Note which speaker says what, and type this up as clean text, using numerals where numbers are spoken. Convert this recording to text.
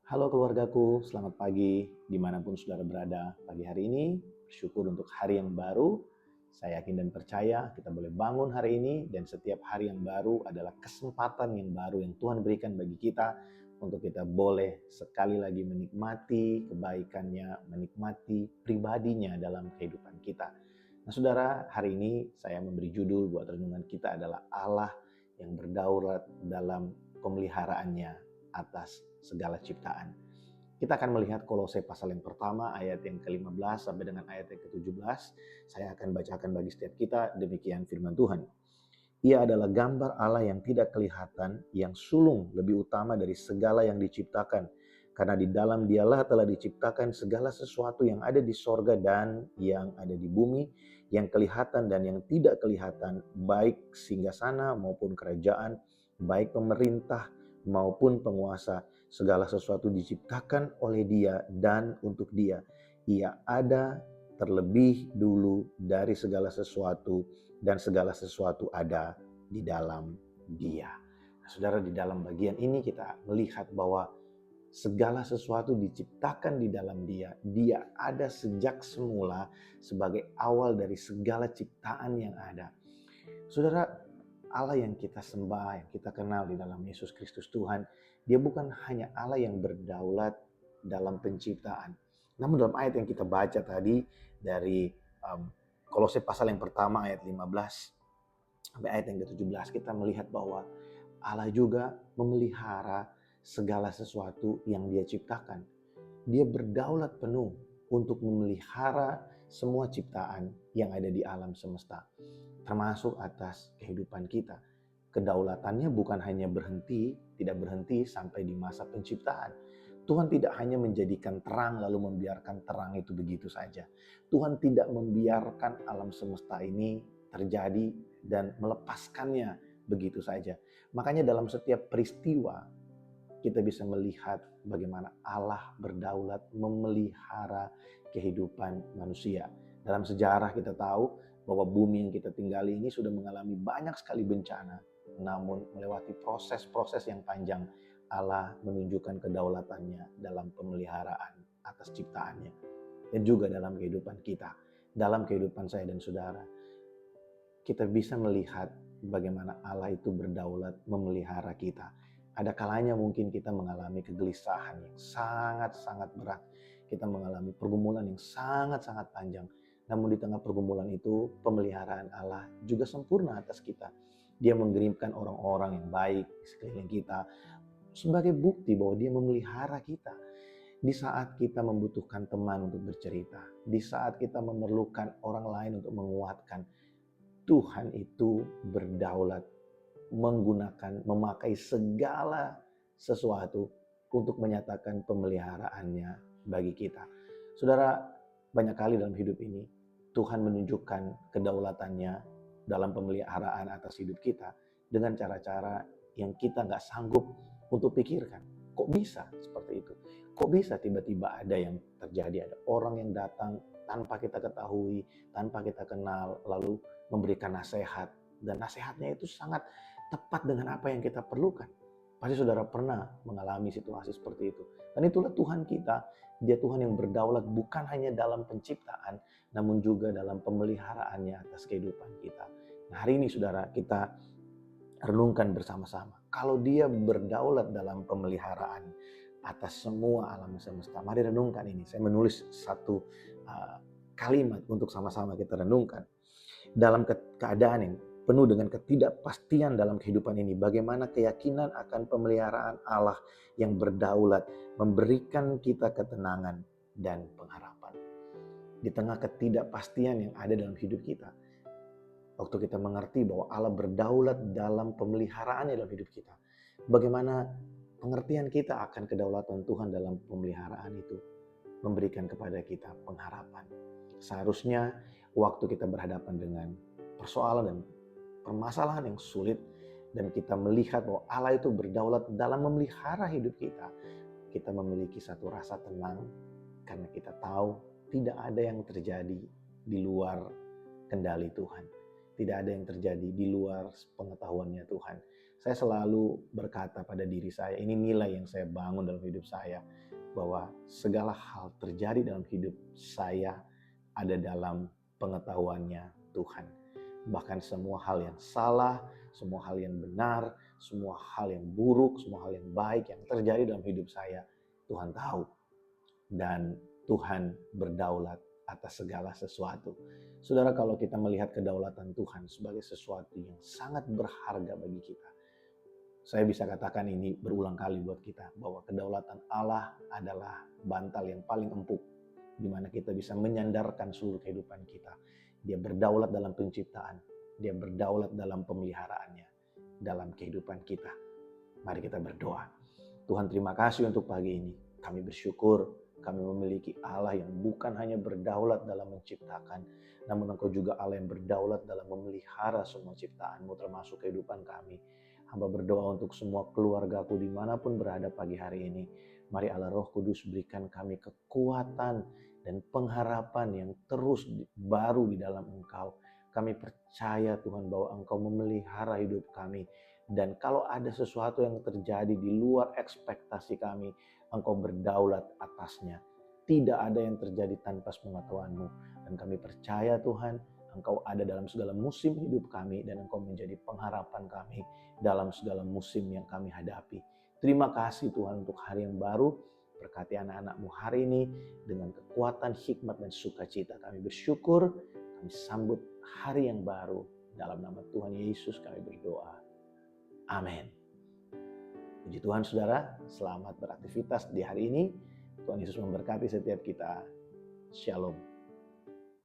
Speaker 1: Halo keluargaku, selamat pagi dimanapun saudara berada. Pagi hari ini bersyukur untuk hari yang baru. Saya yakin dan percaya kita boleh bangun hari ini dan setiap hari yang baru adalah kesempatan yang baru yang Tuhan berikan bagi kita untuk kita boleh sekali lagi menikmati kebaikannya, menikmati pribadinya dalam kehidupan kita. Nah saudara, hari ini saya memberi judul buat renungan kita adalah Allah yang berdaulat dalam pemeliharaannya atas segala ciptaan. Kita akan melihat Kolose pasal yang pertama ayat yang ke-15 sampai dengan ayat yang ke-17. Saya akan bacakan bagi setiap kita, demikian firman Tuhan. Ia adalah gambar Allah yang tidak kelihatan, yang sulung lebih utama dari segala yang diciptakan. Karena di dalam dialah telah diciptakan segala sesuatu yang ada di sorga dan yang ada di bumi, yang kelihatan dan yang tidak kelihatan, baik singgasana maupun kerajaan, baik pemerintah maupun penguasa. Segala sesuatu diciptakan oleh Dia dan untuk Dia. Ia ada terlebih dulu dari segala sesuatu, dan segala sesuatu ada di dalam Dia. Nah, saudara, di dalam bagian ini kita melihat bahwa segala sesuatu diciptakan di dalam Dia. Dia ada sejak semula sebagai awal dari segala ciptaan yang ada. Saudara, Allah yang kita sembah, yang kita kenal di dalam Yesus Kristus Tuhan, Dia bukan hanya Allah yang berdaulat dalam penciptaan. Namun dalam ayat yang kita baca tadi dari Kolose pasal yang pertama ayat 15 sampai ayat yang ke-17, kita melihat bahwa Allah juga memelihara segala sesuatu yang Dia ciptakan. Dia berdaulat penuh untuk memelihara semua ciptaan yang ada di alam semesta, termasuk atas kehidupan kita. Kedaulatannya bukan hanya tidak berhenti sampai di masa penciptaan. Tuhan tidak hanya menjadikan terang lalu membiarkan terang itu begitu saja. Tuhan tidak membiarkan alam semesta ini terjadi dan melepaskannya begitu saja. Makanya dalam setiap peristiwa kita bisa melihat bagaimana Allah berdaulat memelihara kehidupan manusia. Dalam sejarah kita tahu bahwa bumi yang kita tinggali ini sudah mengalami banyak sekali bencana. Namun melewati proses-proses yang panjang, Allah menunjukkan kedaulatannya dalam pemeliharaan atas ciptaannya. Dan juga dalam kehidupan kita, dalam kehidupan saya dan saudara. Kita bisa melihat bagaimana Allah itu berdaulat memelihara kita. Ada kalanya mungkin kita mengalami kegelisahan yang sangat-sangat berat. Kita mengalami pergumulan yang sangat-sangat panjang. Namun di tengah pergumulan itu, pemeliharaan Allah juga sempurna atas kita. Dia mengirimkan orang-orang yang baik di sekeliling kita sebagai bukti bahwa Dia memelihara kita. Di saat kita membutuhkan teman untuk bercerita, di saat kita memerlukan orang lain untuk menguatkan, Tuhan itu berdaulat memakai segala sesuatu untuk menyatakan pemeliharaannya bagi kita. Saudara, banyak kali dalam hidup ini Tuhan menunjukkan kedaulatannya dalam pemeliharaan atas hidup kita dengan cara-cara yang kita nggak sanggup untuk pikirkan. Kok bisa seperti itu? Kok bisa tiba-tiba ada yang terjadi, ada orang yang datang tanpa kita ketahui, tanpa kita kenal, lalu memberikan nasihat, dan nasihatnya itu sangat tepat dengan apa yang kita perlukan. Pasti saudara pernah mengalami situasi seperti itu. Dan itulah Tuhan kita. Dia Tuhan yang berdaulat bukan hanya dalam penciptaan, namun juga dalam pemeliharaannya atas kehidupan kita. Nah, hari ini saudara, kita renungkan bersama-sama. Kalau Dia berdaulat dalam pemeliharaan atas semua alam semesta, mari renungkan ini. Saya menulis satu kalimat untuk sama-sama kita renungkan. Dalam keadaan yang penuh dengan ketidakpastian dalam kehidupan ini, bagaimana keyakinan akan pemeliharaan Allah yang berdaulat memberikan kita ketenangan dan pengharapan. Di tengah ketidakpastian yang ada dalam hidup kita, waktu kita mengerti bahwa Allah berdaulat dalam pemeliharaannya dalam hidup kita, bagaimana pengertian kita akan kedaulatan Tuhan dalam pemeliharaan itu memberikan kepada kita pengharapan. Seharusnya waktu kita berhadapan dengan persoalan dan permasalahan yang sulit dan kita melihat bahwa Allah itu berdaulat dalam memelihara hidup kita, kita memiliki satu rasa tenang karena kita tahu tidak ada yang terjadi di luar kendali Tuhan. Tidak ada yang terjadi di luar pengetahuannya Tuhan. Saya selalu berkata pada diri saya, ini nilai yang saya bangun dalam hidup saya, bahwa segala hal terjadi dalam hidup saya ada dalam pengetahuannya Tuhan. Bahkan semua hal yang salah, semua hal yang benar, semua hal yang buruk, semua hal yang baik yang terjadi dalam hidup saya, Tuhan tahu. Dan Tuhan berdaulat atas segala sesuatu. Saudara, kalau kita melihat kedaulatan Tuhan sebagai sesuatu yang sangat berharga bagi kita, saya bisa katakan ini berulang kali buat kita, bahwa kedaulatan Allah adalah bantal yang paling empuk, di mana kita bisa menyandarkan seluruh kehidupan kita. Dia berdaulat dalam penciptaan, dia berdaulat dalam pemeliharaannya, dalam kehidupan kita. Mari kita berdoa. Tuhan, terima kasih untuk pagi ini. Kami bersyukur kami memiliki Allah yang bukan hanya berdaulat dalam menciptakan, namun Engkau juga Allah yang berdaulat dalam memelihara semua ciptaan-Mu, termasuk kehidupan kami. Hamba berdoa untuk semua keluargaku dimanapun berada pagi hari ini. Mari Allah Roh Kudus berikan kami kekuatan dan pengharapan yang terus baru di dalam Engkau. Kami percaya Tuhan bahwa Engkau memelihara hidup kami. Dan kalau ada sesuatu yang terjadi di luar ekspektasi kami, Engkau berdaulat atasnya. Tidak ada yang terjadi tanpa sepengetahuan-Mu. Dan kami percaya Tuhan, Engkau ada dalam segala musim hidup kami, dan Engkau menjadi pengharapan kami dalam segala musim yang kami hadapi. Terima kasih Tuhan untuk hari yang baru. Berkati anak-anak-Mu hari ini dengan kekuatan, hikmat, dan sukacita. Kami bersyukur, kami sambut hari yang baru. Dalam nama Tuhan Yesus kami berdoa. Amin. Puji Tuhan saudara, selamat beraktivitas di hari ini. Tuhan Yesus memberkati setiap kita. Shalom.